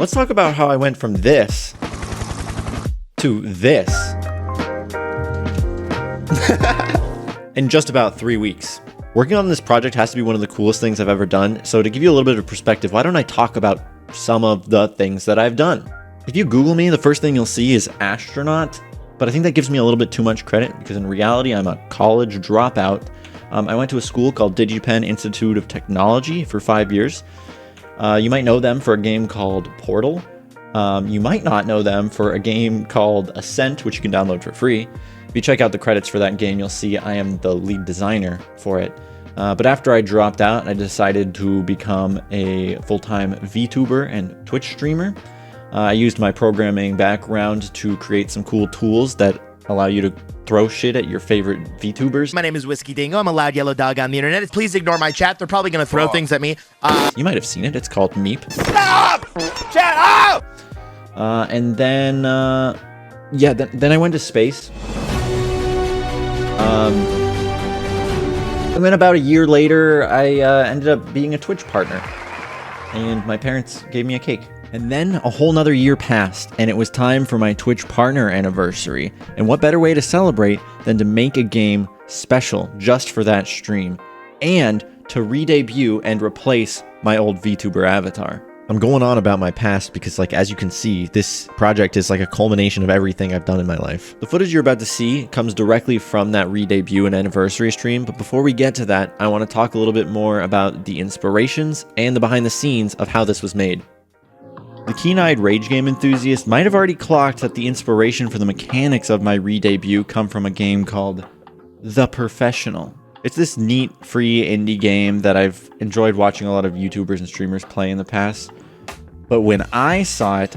Let's talk about how I went from this to this in just about 3 weeks. Working on this project has to be one of the coolest things I've ever done. So to give you a little bit of perspective, why don't I talk about some of the things that I've done? If you Google me, the first thing you'll see is astronaut, but I think that gives me a little bit too much credit because in reality, I'm a college dropout. I went to a school called DigiPen Institute of Technology for 5 years. You might know them for a game called Portal. You might not know them for a game called Ascent, which you can download for free. If you check out the credits for that game, you'll see I am the lead designer for it. But after I dropped out, I decided to become a full-time VTuber and Twitch streamer. I used my programming background to create some cool tools that allow you to throw shit at your favorite VTubers. My name is Whiskey Dingo. I'm a loud yellow dog on the internet. Please ignore my chat. They're probably going to throw things at me. You might have seen it. It's called Meep. Stop! Chat up! And then, then I went to space. And then about a year later, I ended up being a Twitch partner. And my parents gave me a cake. And then a whole nother year passed, and it was time for my Twitch partner anniversary. And what better way to celebrate than to make a game special just for that stream, and to re-debut and replace my old VTuber avatar. I'm going on about my past because, as you can see, this project is like a culmination of everything I've done in my life. The footage you're about to see comes directly from that re-debut and anniversary stream, but before we get to that, I want to talk a little bit more about the inspirations and the behind the scenes of how this was made. The keen-eyed rage game enthusiast might have already clocked that the inspiration for the mechanics of my re-debut come from a game called The Professional. It's this neat, free indie game that I've enjoyed watching a lot of YouTubers and streamers play in the past. But when I saw it,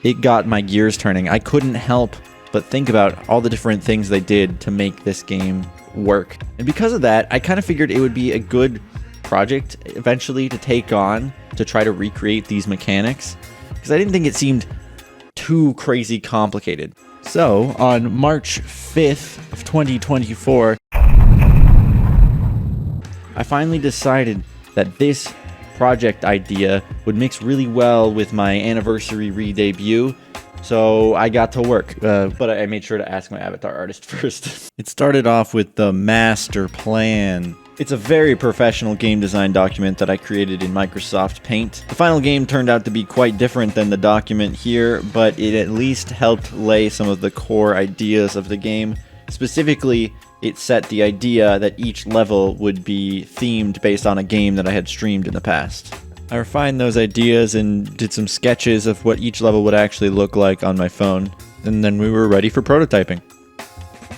it got my gears turning. I couldn't help but think about all the different things they did to make this game work. And because of that, I kind of figured it would be a good project eventually to take on to try to recreate these mechanics, because I didn't think it seemed too crazy complicated. So, on March 5th of 2024, I finally decided that this project idea would mix really well with my anniversary re-debut, so I got to work. But I made sure to ask my avatar artist first. It started off with the master plan. It's a very professional game design document that I created in Microsoft Paint. The final game turned out to be quite different than the document here, but it at least helped lay some of the core ideas of the game. Specifically, it set the idea that each level would be themed based on a game that I had streamed in the past. I refined those ideas and did some sketches of what each level would actually look like on my phone, and then we were ready for prototyping.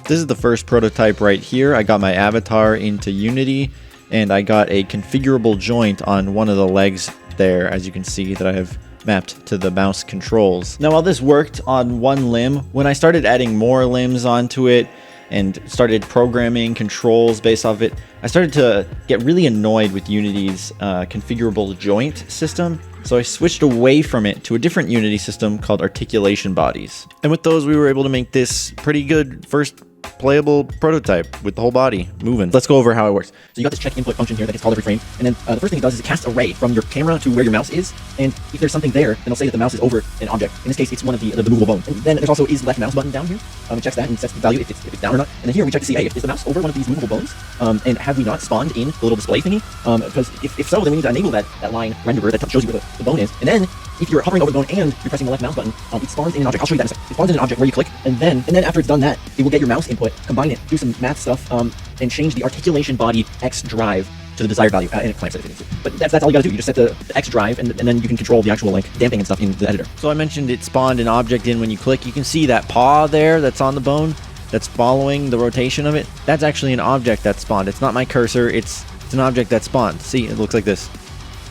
This is the first prototype right here. I got my avatar into Unity, and I got a configurable joint on one of the legs there, as you can see, that I have mapped to the mouse controls. Now, while this worked on one limb, when I started adding more limbs onto it and started programming controls based off it, I started to get really annoyed with Unity's configurable joint system. So I switched away from it to a different Unity system called articulation bodies. And with those, we were able to make this pretty good first playable prototype with the whole body moving. Let's go over how it works. So you got this check input function here that gets called every frame, and then the first thing it does is it casts a ray from your camera to where your mouse is, and if there's something there, then it'll say that the mouse is over an object. In this case, it's one of the movable bones. And then there's also is left mouse button down here. It checks that and sets the value if it's down or not. And then here we check to see, hey, is the mouse over one of these movable bones? And have we not spawned in the little display thingy? Because if so, then we need to enable that line renderer that shows you where the bone is. And then if you're hovering over the bone and you're pressing the left mouse button, it spawns in an object. I'll show you that in a second. It spawns in an object where you click, and then after it's done that, it will get your mouse input, combine it, do some math stuff, and change the articulation body X drive to the desired value, and it clamps it if it needs to. But that's all you gotta do. You just set the X drive, and then you can control the actual damping and stuff in the editor. So I mentioned it spawned an object in when you click. You can see that paw there that's on the bone that's following the rotation of it. That's actually an object that spawned. It's not my cursor. It's an object that spawned. See, it looks like this.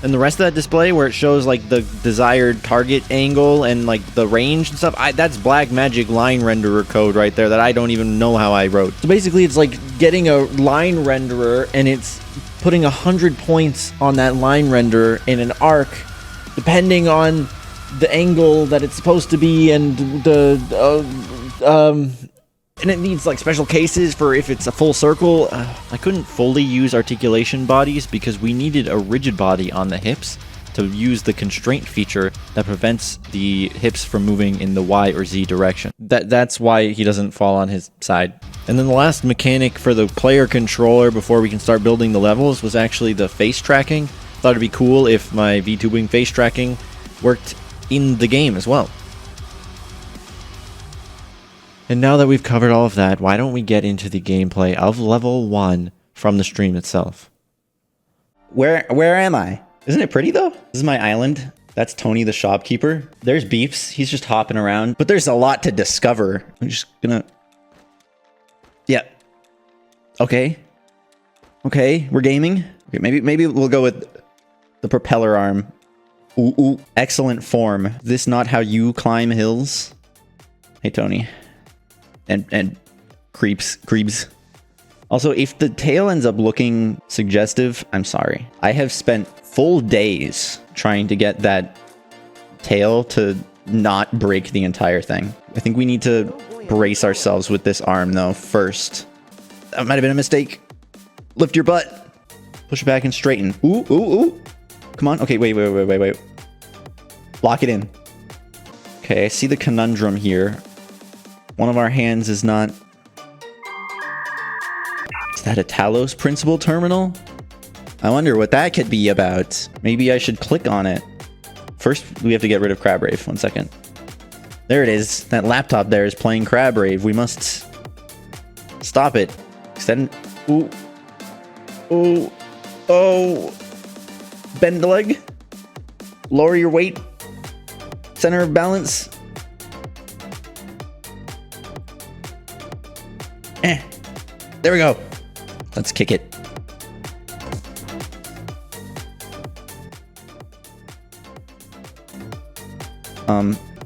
And the rest of that display where it shows the desired target angle and the range and stuff, that's black magic line renderer code right there that I don't even know how I wrote. So basically it's like getting a line renderer and it's putting 100 points on that line renderer in an arc depending on the angle that it's supposed to be and and it needs special cases for if it's a full circle. I couldn't fully use articulation bodies because we needed a rigid body on the hips, to use the constraint feature that prevents the hips from moving in the Y or Z direction. That's why he doesn't fall on his side. And then the last mechanic for the player controller before we can start building the levels was actually the face tracking. Thought it'd be cool if my VTubing face tracking worked in the game as well. And now that we've covered all of that, why don't we get into the gameplay of level 1 from the stream itself? Where am I? Isn't it pretty though? This is my island. That's Tony the shopkeeper. There's Beeps. He's just hopping around. But there's a lot to discover. I'm just gonna... Yeah. Okay. Okay, we're gaming. Okay, maybe we'll go with the propeller arm. Ooh. Excellent form. This not how you climb hills? Hey, Tony. And creeps. Also, if the tail ends up looking suggestive, I'm sorry. I have spent full days trying to get that tail to not break the entire thing. I think we need to brace ourselves with this arm, though, first. That might have been a mistake. Lift your butt. Push it back and straighten. Ooh. Come on. Okay, wait. Lock it in. Okay, I see the conundrum here. One of our hands is not... Is that a Talos Principal terminal? I wonder what that could be about. Maybe I should click on it. First, we have to get rid of Crabrave. 1 second. There it is. That laptop there is playing Crabrave. We must stop it. Extend... Ooh. Oh. Bend the leg. Lower your weight. Center of balance. There we go. Let's kick it.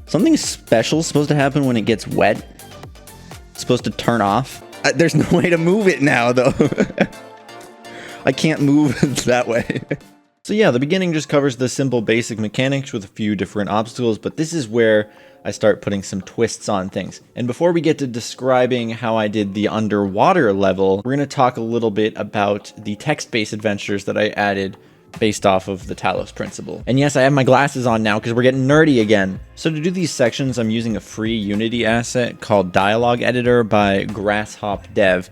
Something special is supposed to happen when it gets wet. It's supposed to turn off. There's no way to move it now, though. I can't move that way. So yeah, the beginning just covers the simple basic mechanics with a few different obstacles, but this is where I start putting some twists on things. And before we get to describing how I did the underwater level, we're going to talk a little bit about the text-based adventures that I added based off of the Talos Principle. And yes, I have my glasses on now because we're getting nerdy again. So to do these sections, I'm using a free Unity asset called Dialogue Editor by Grasshop Dev.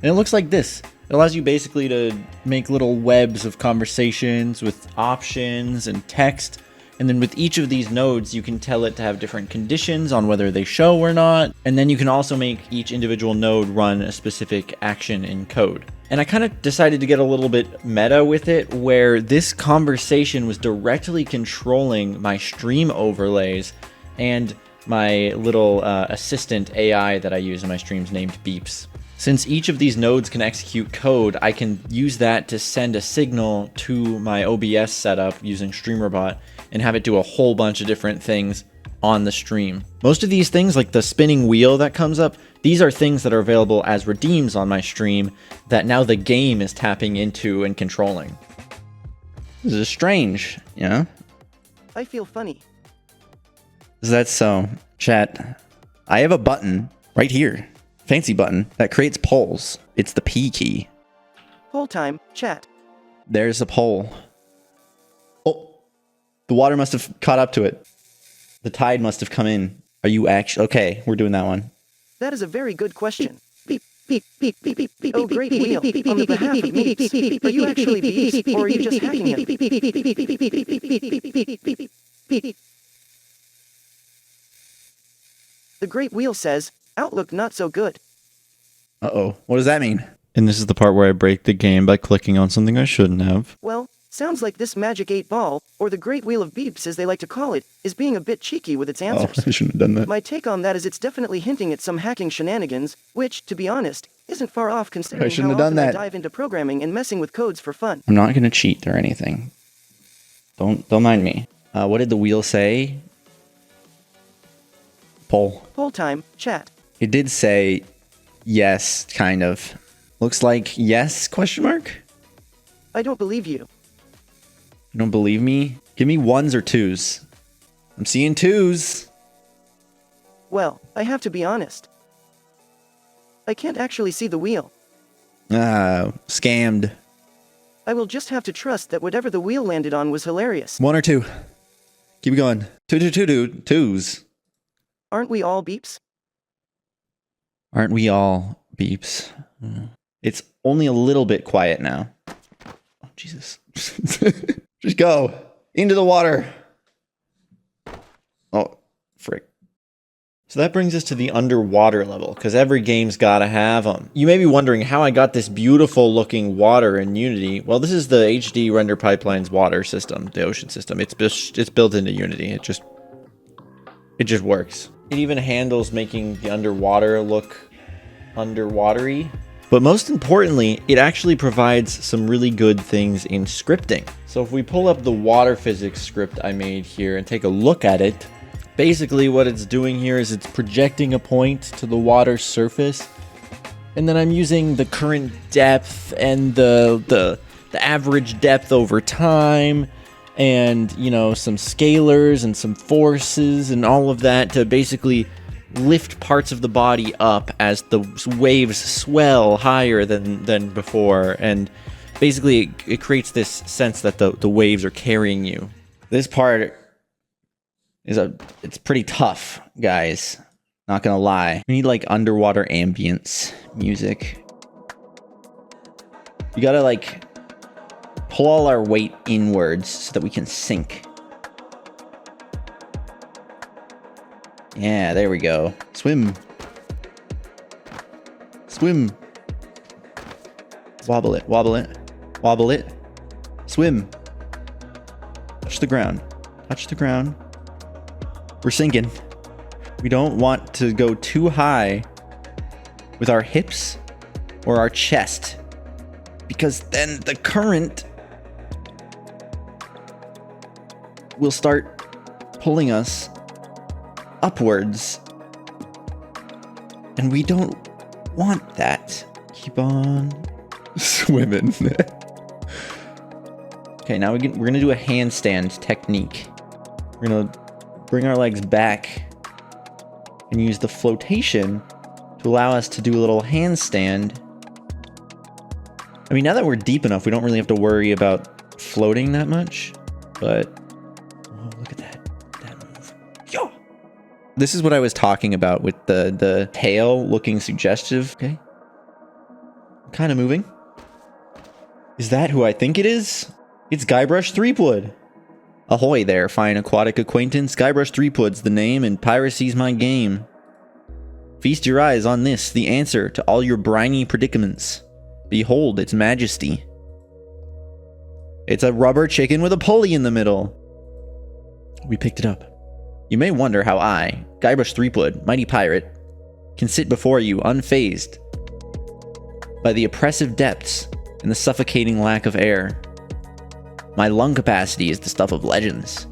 And it looks like this. It allows you basically to make little webs of conversations with options and text. And then with each of these nodes, you can tell it to have different conditions on whether they show or not. And then you can also make each individual node run a specific action in code. And I kind of decided to get a little bit meta with it, where this conversation was directly controlling my stream overlays and my little assistant AI that I use in my streams named Beeps. Since each of these nodes can execute code, I can use that to send a signal to my OBS setup using StreamerBot and have it do a whole bunch of different things on the stream. Most of these things, like the spinning wheel that comes up, these are things that are available as redeems on my stream that now the game is tapping into and controlling. This is strange, you know? I feel funny. Is that so? Chat, I have a button right here. Fancy button that creates polls. It's the P key. Poll time, chat. There's a poll. Oh, the water must have caught up to it. The tide must have come in. Are you actually... Okay, we're doing that one. That is a very good question. Beep, beep, beep, beep, beep, beep. Oh, great wheel. On the behalf of Meeps, are you actually Beeps, or are you just hacking him? The great wheel says, Outlook not so good. Uh-oh. What does that mean? And this is the part where I break the game by clicking on something I shouldn't have. Well, sounds like this magic 8-ball, or the great wheel of Beeps as they like to call it, is being a bit cheeky with its answers. Oh, I shouldn't have done that. My take on that is it's definitely hinting at some hacking shenanigans, which, to be honest, isn't far off considering how often I dive into programming and messing with codes for fun. I'm not going to cheat or anything. Don't mind me. What did the wheel say? Poll. Poll time, chat. It did say yes, kind of. Looks like yes, question mark? I don't believe you. You don't believe me? Give me ones or twos. I'm seeing twos. Well, I have to be honest. I can't actually see the wheel. Ah, scammed. I will just have to trust that whatever the wheel landed on was hilarious. 1 or 2. Keep it going. 2s. Aren't we all beeps? Aren't we all beeps? It's only a little bit quiet now. Oh, Jesus. Just go. Into the water. Oh, frick. So that brings us to the underwater level, because every game's gotta have them. You may be wondering how I got this beautiful looking water in Unity. Well, this is the HD Render Pipeline's water system, the ocean system. It's built into Unity. It just works. It even handles making the underwater look underwatery. But most importantly, it actually provides some really good things in scripting. So if we pull up the water physics script I made here and take a look at it, basically what it's doing here is it's projecting a point to the water surface, and then I'm using the current depth and the average depth over time, and you know, some scalars and some forces and all of that to basically lift parts of the body up as the waves swell higher than before, and basically it creates this sense that the waves are carrying you. This part it's pretty tough, guys. Not gonna lie. We need like underwater ambience music. You gotta like pull all our weight inwards so that we can sink. Yeah, there we go. Swim. Swim. Wobble it, wobble it, wobble it. Swim. Touch the ground. Touch the ground. We're sinking. We don't want to go too high with our hips or our chest, because then the current will start pulling us upwards, and we don't want that. Keep on swimming. Okay, now we're gonna do a handstand technique. We're gonna bring our legs back and use the flotation to allow us to do a little handstand. I mean, now that we're deep enough, we don't really have to worry about floating that much, but oh, look at that move. Yo! This is what I was talking about with the tail looking suggestive. Okay. Kind of moving. Is that who I think it is? It's Guybrush Threepwood. Ahoy there, fine aquatic acquaintance. Guybrush Threepwood's the name, and piracy's my game. Feast your eyes on this, the answer to all your briny predicaments. Behold its majesty. It's a rubber chicken with a pulley in the middle. We picked it up. You may wonder how I, Guybrush Threepwood, mighty pirate, can sit before you unfazed by the oppressive depths and the suffocating lack of air. My lung capacity is the stuff of legends,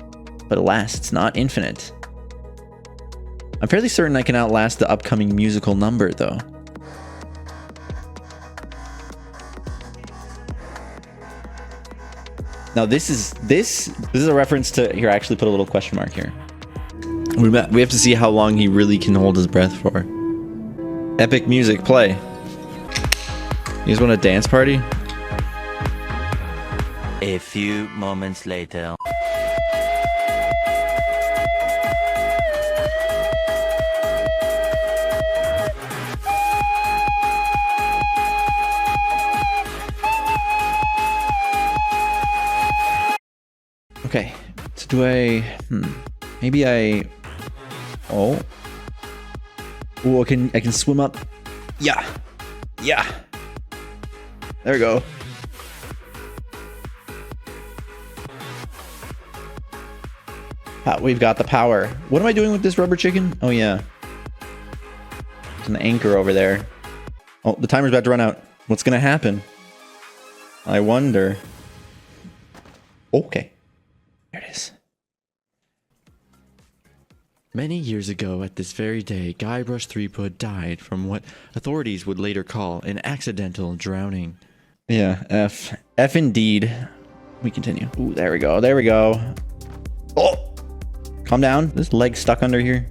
but alas, it's not infinite. I'm fairly certain I can outlast the upcoming musical number, though. Now this is a reference to, here, I actually put a little question mark here. We have to see how long he really can hold his breath for. Epic music, play. You guys want a dance party? A few moments later. Okay, so do I, maybe I, oh, I can swim up. Yeah, there we go. We've got the power. What am I doing with this rubber chicken? Oh yeah, there's an anchor over there. Oh, the timer's about to run out. What's gonna happen? I wonder. Okay. There it is. Many years ago at this very day, Guybrush Threepwood died from what authorities would later call an accidental drowning. Yeah, F. F indeed. We continue. Ooh, there we go. There we go. Oh! Calm down. This leg's stuck under here.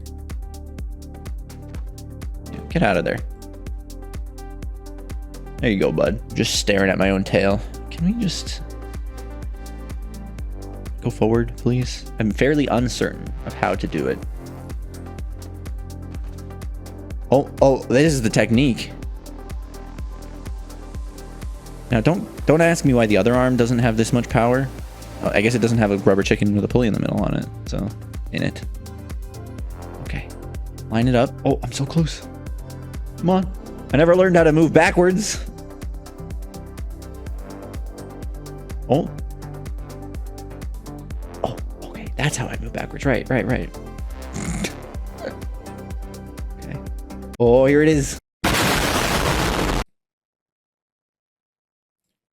Get out of there. There you go, bud. Just staring at my own tail. Okay. Can we just go forward, please? I'm fairly uncertain of how to do it. Oh, this is the technique. Now, don't ask me why the other arm doesn't have this much power. I guess it doesn't have a rubber chicken with a pulley in the middle on it, so in it. Okay, line it up. Oh, I'm so close. Come on. I never learned how to move backwards. Oh, okay, that's how I move backwards. Right. Okay. Oh, here it is.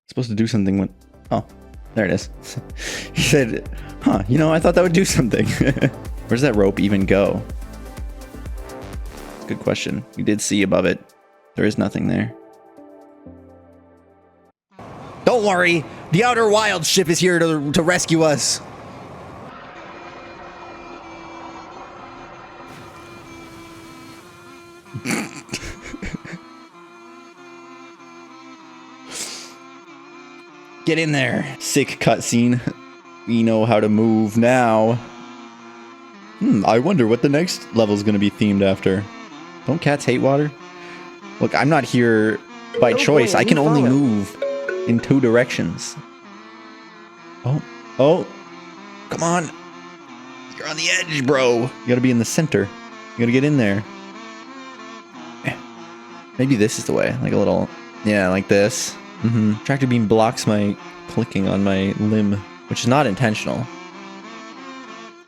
Supposed to do something when... Oh, there it is. He said, huh, you know, I thought that would do something. Where does that rope even go? Good question. You did see above it. There is nothing there. Don't worry. The Outer Wild ship is here to rescue us. Get in there. Sick cutscene. We know how to move now. I wonder what the next level's gonna be themed after. Don't cats hate water? Look, I'm not here by choice. I can only move in 2 directions. Oh. Come on. You're on the edge, bro. You gotta be in the center. You gotta get in there. Maybe this is the way. Like a little... Yeah, like this. Tractor beam blocks my clicking on my limb, which is not intentional.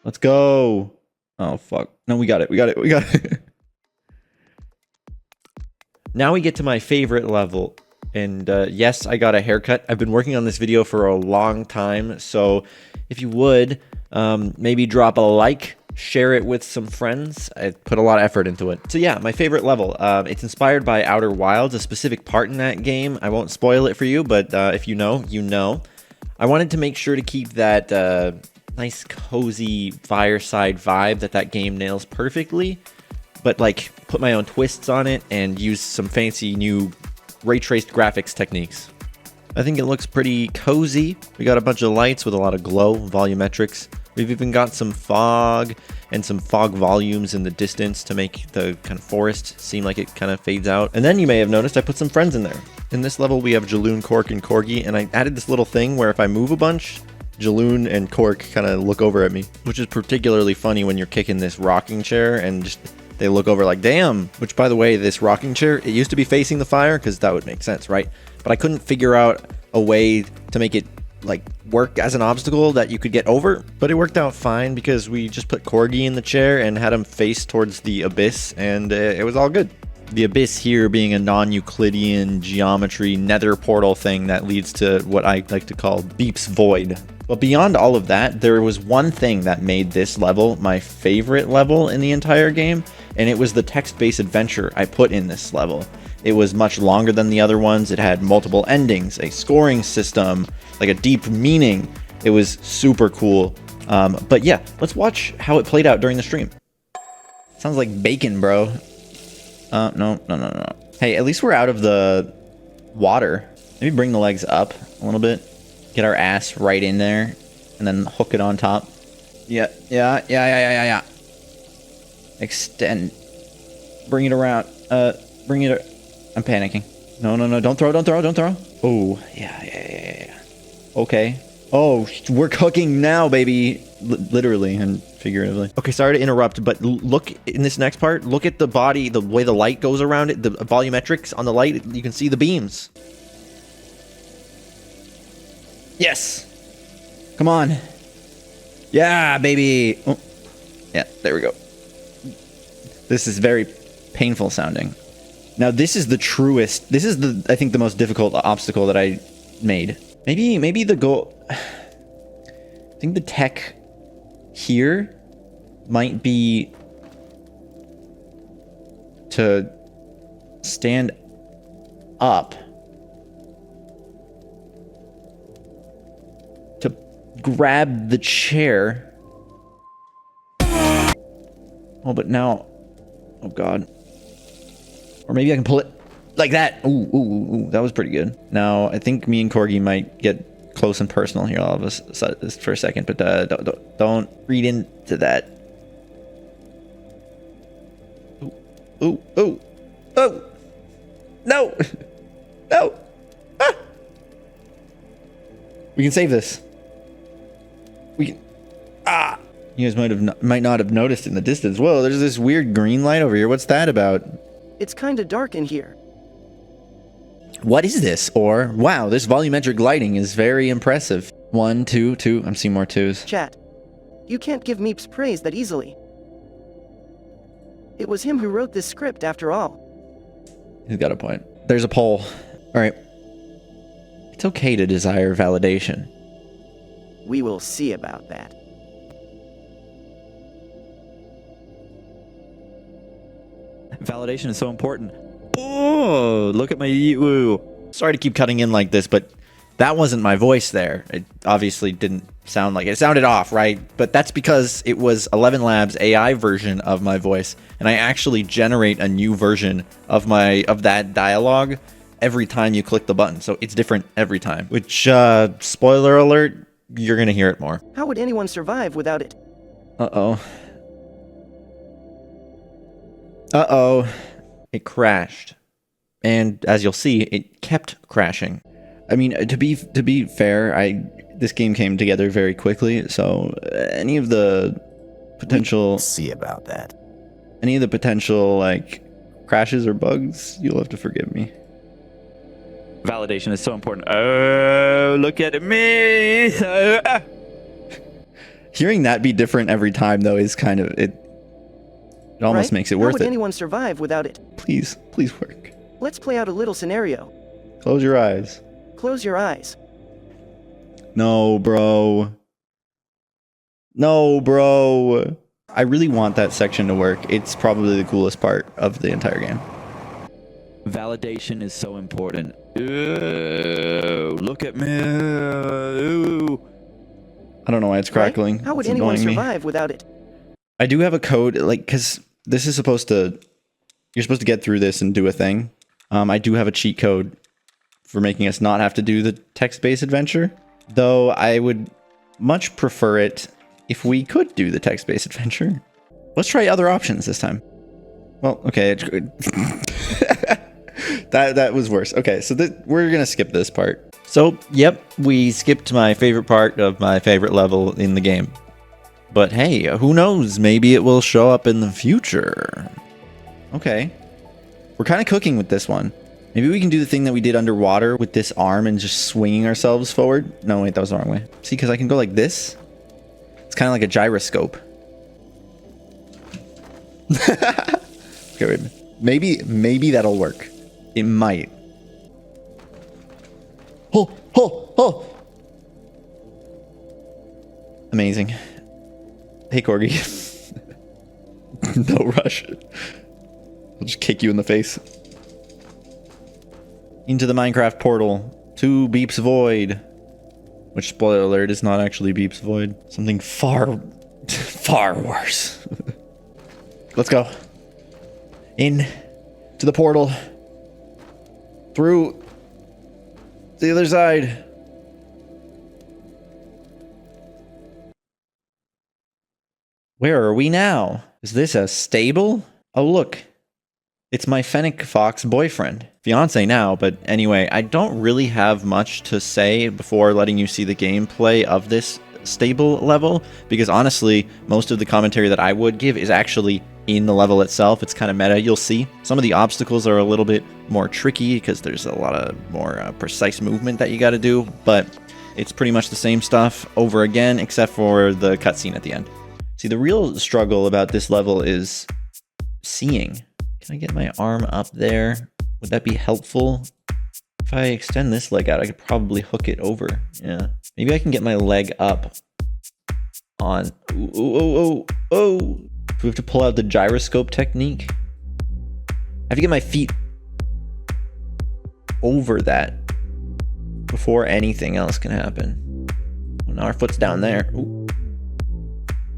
Let's go. Oh, fuck. No, we got it. Now we get to my favorite level. And yes, I got a haircut. I've been working on this video for a long time. So if you would, maybe drop a like, share it with some friends. I put a lot of effort into it. So yeah, my favorite level. It's inspired by Outer Wilds, a specific part in that game. I won't spoil it for you, but if you know, you know. I wanted to make sure to keep that nice, cozy fireside vibe that game nails perfectly, but like put my own twists on it and use some fancy new ray-traced graphics techniques. I think it looks pretty cozy. We got a bunch of lights with a lot of glow, volumetrics. We've even got some fog and some fog volumes in the distance to make the kind of forest seem like it kind of fades out. And then you may have noticed I put some friends in there. In this level, we have Jaloon, Cork, and Corgi, and I added this little thing where if I move a bunch, Jaloon and Cork kind of look over at me, which is particularly funny when you're kicking this rocking chair and just they look over like, damn. Which, by the way, this rocking chair, it used to be facing the fire because that would make sense, right? But I couldn't figure out a way to make it like work as an obstacle that you could get over, but it worked out fine because we just put Corgi in the chair and had him face towards the abyss, and it was all good. The abyss here being a non-Euclidean geometry nether portal thing that leads to what I like to call Beep's Void. But beyond all of that, there was one thing that made this level my favorite level in the entire game, and it was the text-based adventure I put in this level. It was much longer than the other ones. It had multiple endings, a scoring system, like a deep meaning. It was super cool. But yeah, let's watch how it played out during the stream. Sounds like bacon, bro. No. Hey, at least we're out of the water. Maybe bring the legs up a little bit. Get our ass right in there. And then hook it on top. Yeah. Extend. Bring it around. Bring it... I'm panicking. No. Don't throw. Oh, yeah. Okay. Oh, we're cooking now, baby. Literally and figuratively. Okay, sorry to interrupt, but look in this next part. Look at the body, the way the light goes around it, the volumetrics on the light. You can see the beams. Yes. Come on. Yeah, baby. Oh. Yeah, there we go. This is very painful sounding. Now, this is the truest. This is I think the most difficult obstacle that I made. Maybe the goal. I think the tech here might be to stand up to grab the chair. Oh, but now, oh God. Or maybe I can pull it. Like that. Ooh, that was pretty good. Now, I think me and Corgi might get close and personal here all of us for a second, but don't read into that. Ooh. No. No. Ah. We can save this. We can. Ah. You guys might not have noticed in the distance. Whoa, there's this weird green light over here. What's that about? It's kinda dark in here. What is this? Or, wow, this volumetric lighting is very impressive. 1, 2, 2. I'm seeing more 2s. Chat. You can't give Meeps praise that easily. It was him who wrote this script after all. He's got a point. There's a poll. Alright. It's okay to desire validation. We will see about that. Validation is so important. Oh, look at my woo. Sorry to keep cutting in like this, but that wasn't my voice there. It obviously didn't sound like it. It sounded off, right? But that's because it was 11 Labs AI version of my voice, and I actually generate a new version of that dialogue every time you click the button. So it's different every time. Which, spoiler alert, you're gonna hear it more. How would anyone survive without it? Uh-oh. It crashed. And as you'll see, it kept crashing. I mean, to be fair, this game came together very quickly, so any of the potential See about that. any of the potential like crashes or bugs, you'll have to forgive me. Validation is so important. Oh, look at me. Hearing that be different every time though is kind of it almost Right? makes it How worth would it. anyone survive without it? Please work. Let's play out a little scenario. Close your eyes. Close your eyes. No, bro. I really want that section to work. It's probably the coolest part of the entire game. Validation is so important. Ooh, look at me. Ooh. I don't know why it's crackling. Right? How would It's anyone annoying me. survive without it? I do have a code, like, because this is you're supposed to get through this and do a thing. I do have a cheat code for making us not have to do the text-based adventure, though I would much prefer it if we could do the text-based adventure. Let's try other options this time. Well, okay. that was worse. Okay, so we're gonna skip this part. So, yep, we skipped my favorite part of my favorite level in the game. But hey, who knows? Maybe it will show up in the future. Okay. We're kind of cooking with this one. Maybe we can do the thing that we did underwater with this arm and just swinging ourselves forward. No, wait, that was the wrong way. See, because I can go like this. It's kind of like a gyroscope. Okay, wait. Maybe that'll work. It might. Oh! Amazing. Hey, Corgi. No rush. I'll just kick you in the face. Into the Minecraft portal to Beep's Void. Which, spoiler alert, is not actually Beep's Void. Something far worse. Let's go. In to the portal. Through the other side. Where are we now? Is this a stable? Oh, look. It's my Fennec Fox boyfriend. Fiance now, but anyway, I don't really have much to say before letting you see the gameplay of this stable level, because honestly, most of the commentary that I would give is actually in the level itself. It's kind of meta, you'll see. Some of the obstacles are a little bit more tricky because there's a lot of more precise movement that you got to do, but it's pretty much the same stuff over again, except for the cutscene at the end. See, the real struggle about this level is seeing. Can I get my arm up there? Would that be helpful? If I extend this leg out, I could probably hook it over. Yeah. Maybe I can get my leg up on... Oh. Do we have to pull out the gyroscope technique? I have to get my feet over that before anything else can happen. Well, now our foot's down there. Ooh.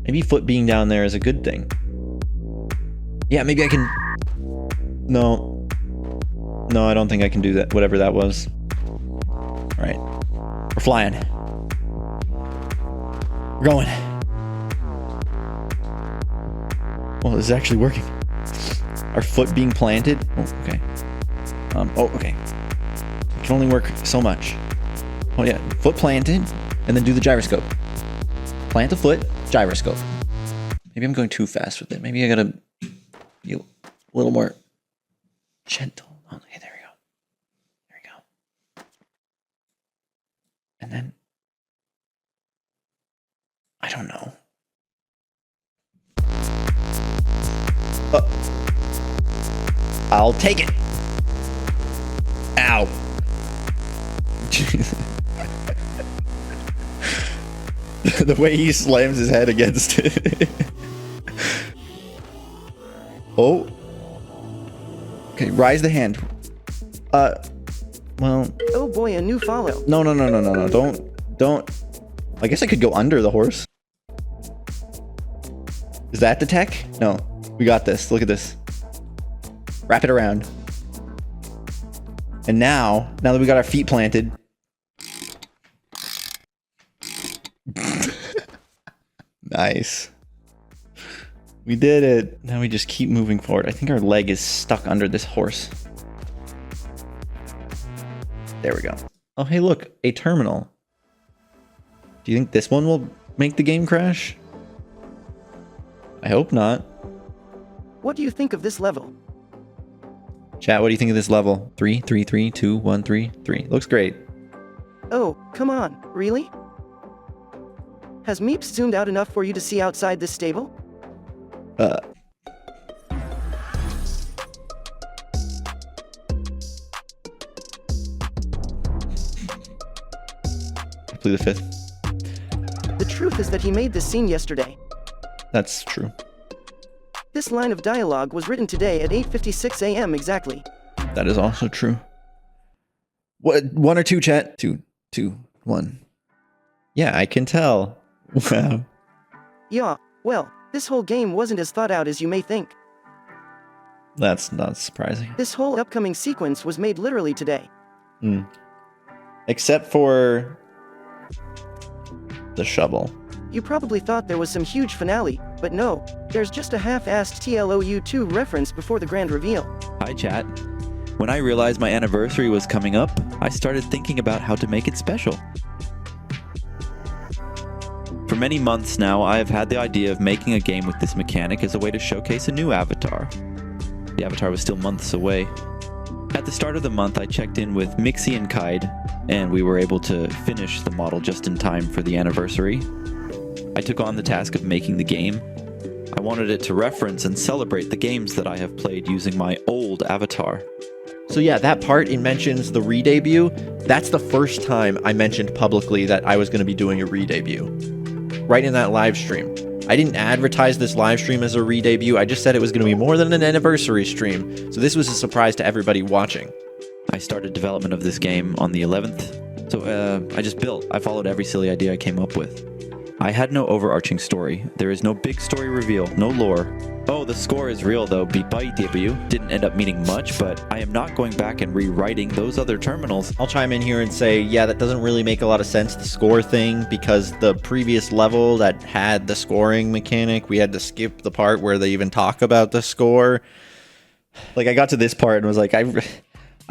Maybe foot being down there is a good thing. Yeah, maybe I can... No, No, I don't think I can do that. Whatever that was. All right. We're flying. We're going. Well, this is actually working. Our foot being planted. Oh, okay. Okay. It can only work so much. Oh yeah, foot planted, and then do the gyroscope. Plant the foot, gyroscope. Maybe I'm going too fast with it. Maybe I gotta be a little more gentle. Okay, there we go. There we go. And then, I don't know. I'll take it. Ow. The way he slams his head against it. Oh. Okay, rise the hand. Well. Oh boy, a new follow. No. Don't. I guess I could go under the horse. Is that the tech? No. We got this. Look at this. Wrap it around. And now that we got our feet planted. Nice. We did it. Now we just keep moving forward. I think our leg is stuck under this horse. There we go. Oh, hey, look, a terminal. Do you think this one will make the game crash? I hope not. What do you think of this level? Chat, what do you think of this level? 3, 3, 3, 2, 1, 3, 3. Looks great. Oh, come on, really? Has Meeps zoomed out enough for you to see outside this stable? Plead the fifth. The truth is that he made this scene yesterday. That's true. This line of dialogue was written today at 8:56 a.m. exactly. That is also true. What? 1 or 2, chat? 2, 1. Yeah, I can tell. Wow. Yeah, well, this whole game wasn't as thought out as you may think. That's not surprising. This whole upcoming sequence was made literally today. Except for the shovel. You probably thought there was some huge finale, but no, there's just a half-assed TLOU2 reference before the grand reveal. Hi, chat. When I realized my anniversary was coming up, I started thinking about how to make it special. For many months now, I have had the idea of making a game with this mechanic as a way to showcase a new avatar. The avatar was still months away. At the start of the month, I checked in with Mixie and Kaid, and we were able to finish the model just in time for the anniversary. I took on the task of making the game. I wanted it to reference and celebrate the games that I have played using my old avatar. So yeah, that part, it mentions the re-debut. That's the first time I mentioned publicly that I was going to be doing a re-debut. Right in that live stream. I didn't advertise this live stream as a re-debut. I just said it was going to be more than an anniversary stream. So this was a surprise to everybody watching. I started development of this game on the 11th. So I just built. I followed every silly idea I came up with. I had no overarching story. There is no big story reveal, no lore. Oh, the score is real though. Beat debut didn't end up meaning much, but I am not going back and rewriting those other terminals. I'll chime in here and say, yeah, that doesn't really make a lot of sense, the score thing, because the previous level that had the scoring mechanic, we had to skip the part where they even talk about the score. Like, I got to this part and was like, I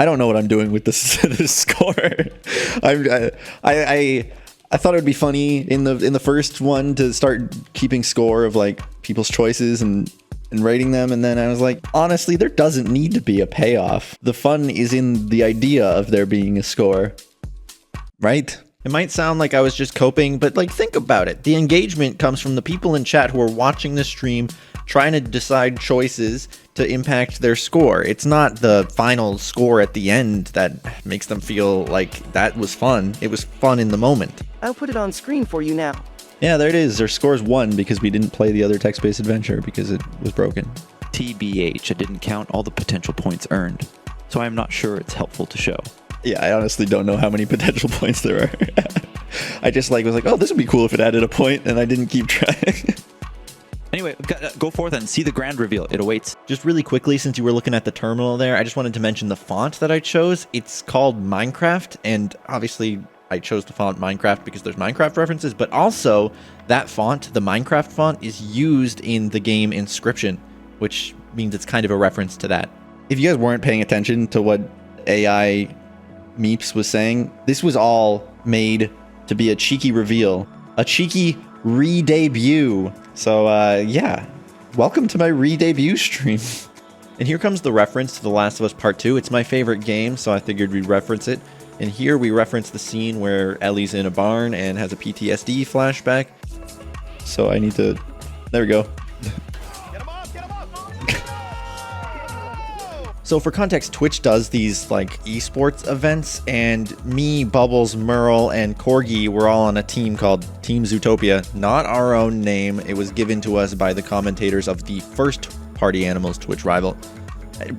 don't know what I'm doing with this, this score. I thought it would be funny in the first one to start keeping score of like people's choices and rating them, and then I was like, honestly, there doesn't need to be a payoff. The fun is in the idea of there being a score, right? It might sound like I was just coping, but like, think about it. The engagement comes from the people in chat who are watching the stream, trying to decide choices to impact their score. It's not the final score at the end that makes them feel like that was fun. It was fun in the moment. I'll put it on screen for you now. Yeah, there it is. Their score's 1 because we didn't play the other text-based adventure because it was broken. TBH, I didn't count all the potential points earned, so I am not sure it's helpful to show. Yeah, I honestly don't know how many potential points there are. I just was like, oh, this would be cool if it added a point, and I didn't keep track. Anyway, go forth and see the grand reveal. It awaits. Just really quickly, since you were looking at the terminal there, I just wanted to mention the font that I chose. It's called Minecraft, and obviously I chose the font Minecraft because there's Minecraft references, but also that font, the Minecraft font, is used in the game Inscription, which means it's kind of a reference to that. If you guys weren't paying attention to what AI Meeps was saying, this was all made to be a cheeky reveal, a cheeky re-debut. So yeah, welcome to my re-debut stream. And here comes the reference to The Last of Us Part 2. It's my favorite game, so I figured we'd reference it. And here we reference the scene where Ellie's in a barn and has a PTSD flashback. So I need to... There we go. So for context, Twitch does these like esports events, and me, Bubbles, Merle, and Corgi were all on a team called Team Zootopia. Not our own name. It was given to us by the commentators of the first Party Animals Twitch rival.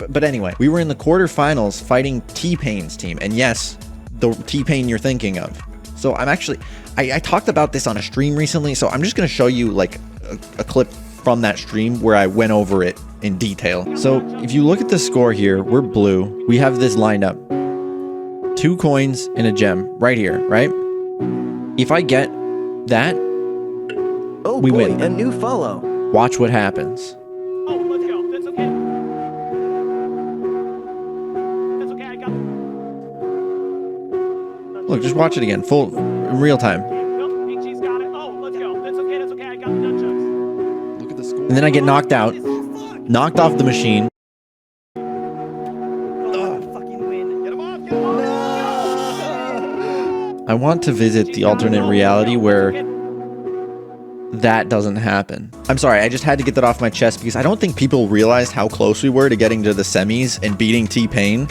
But anyway, we were in the quarterfinals fighting T-Pain's team. And yes, the T-Pain you're thinking of. So I'm actually... I talked about this on a stream recently, so I'm just going to show you like a clip from that stream where I went over it in detail. So if you look at the score here, we're blue. We have this lined up. 2 coins and a gem right here, right? If I get that, Oh we boy, win. a new follow. Watch what happens. Oh, let's go. That's okay. That's okay. I got it. Look, just watch it again, full in real time. Nope, Peachy's got it. Oh, let's go. That's okay. That's okay. I got the nunchucks. Look at the score. And then I get knocked out, knocked off the machine. Fucking win. Get him off. Get him off. I want to visit the alternate reality where that doesn't happen. I'm sorry, I just had to get that off my chest because I don't think people realized how close we were to getting to the semis and beating T-Pain.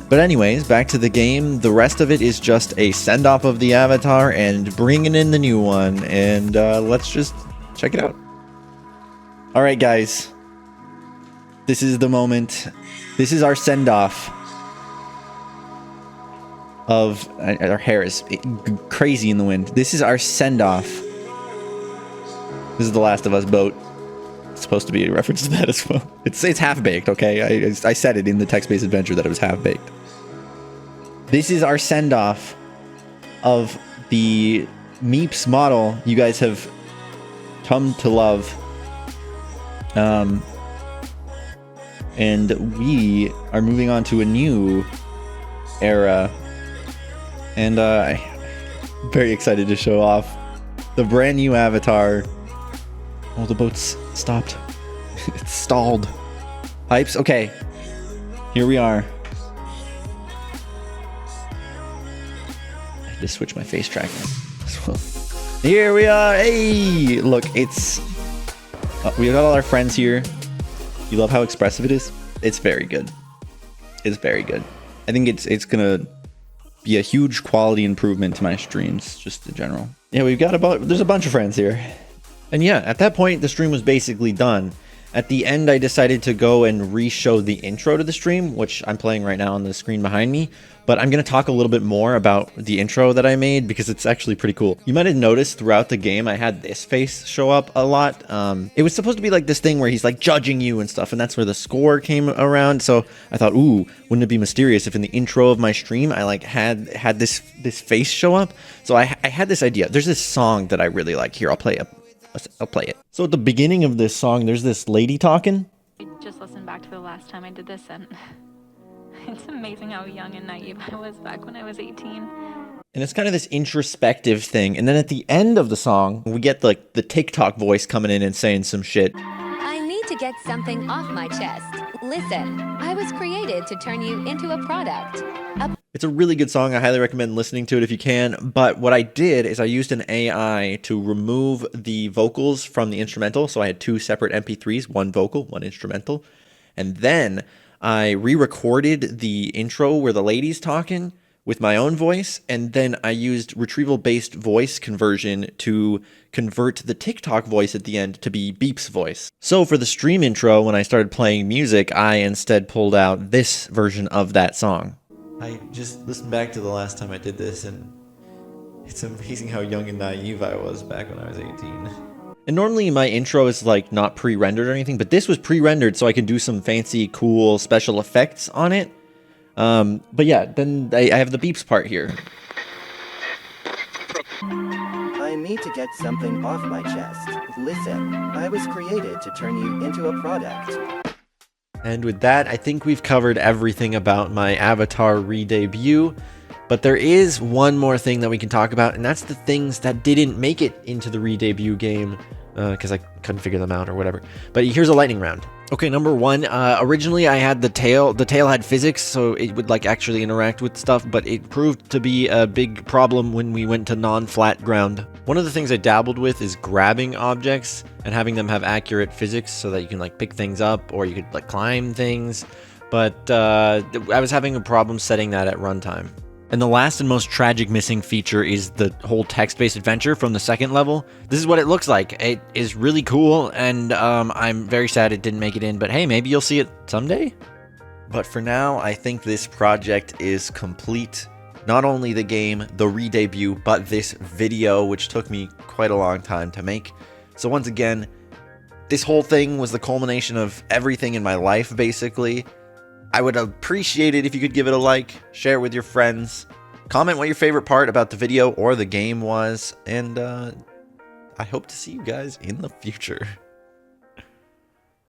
But anyways, back to the game. The rest of it is just a send-off of the avatar and bringing in the new one. And let's just check it out. All right, guys. This is the moment. This is our send-off of... our hair is crazy in the wind. This is our send-off. This is the Last of Us boat. It's supposed to be a reference to that as well. It's half-baked, okay? I said it in the text-based adventure that it was half-baked. This is our send-off of the Meeps model you guys have come to love. And we are moving on to a new era. And I'm very excited to show off the brand new avatar. Oh, the boat's stopped. It's stalled. Pipes? Okay. Here we are. I had to switch my face tracking as well. Here we are. Hey! Look, it's... we got all our friends here. You love how expressive it is? It's very good. It's very good. I think it's gonna be a huge quality improvement to my streams, just in general. Yeah, we've got there's a bunch of friends here. And yeah, at that point, the stream was basically done. At the end, I decided to go and re-show the intro to the stream, which I'm playing right now on the screen behind me. But I'm going to talk a little bit more about the intro that I made because it's actually pretty cool. You might have noticed throughout the game, I had this face show up a lot. It was supposed to be like this thing where he's like judging you and stuff, and that's where the score came around. So I thought, ooh, wouldn't it be mysterious if in the intro of my stream, I like had this face show up? So I had this idea. There's this song that I really like. Here, I'll play it. So at the beginning of this song, there's this lady talking. I just listened back to the last time I did this, and it's amazing how young and naive I was back when I was 18. And it's kind of this introspective thing. And then at the end of the song, we get like the TikTok voice coming in and saying some shit. I need to get something off my chest. Listen, I was created to turn you into a product. It's a really good song. I highly recommend listening to it if you can. But what I did is I used an AI to remove the vocals from the instrumental. So I had 2 separate MP3s, 1 vocal, 1 instrumental. And then I re-recorded the intro where the lady's talking with my own voice. And then I used retrieval-based voice conversion to convert the TikTok voice at the end to be Beep's voice. So for the stream intro, when I started playing music, I instead pulled out this version of that song. I just listened back to the last time I did this, and it's amazing how young and naive I was back when I was 18. And normally my intro is like not pre-rendered or anything, but this was pre-rendered so I can do some fancy, cool special effects on it. But yeah, then I have the beeps part here. I need to get something off my chest. Listen, I was created to turn you into a product. And with that, I think we've covered everything about my Avatar re-debut. But there is one more thing that we can talk about, and that's the things that didn't make it into the re-debut game, because I couldn't figure them out or whatever. But here's a lightning round. Okay, number one, originally I had the tail. The tail had physics, so it would like actually interact with stuff, but it proved to be a big problem when we went to non-flat ground. One of the things I dabbled with is grabbing objects and having them have accurate physics so that you can like pick things up or you could like climb things. But I was having a problem setting that at runtime. And the last and most tragic missing feature is the whole text-based adventure from the second level. This is what it looks like. It is really cool, and I'm very sad it didn't make it in, but hey, maybe you'll see it someday? But for now, I think this project is complete. Not only the game, the re-debut, but this video, which took me quite a long time to make. So once again, this whole thing was the culmination of everything in my life, basically. I would appreciate it if you could give it a like, share it with your friends, comment what your favorite part about the video or the game was, and I hope to see you guys in the future.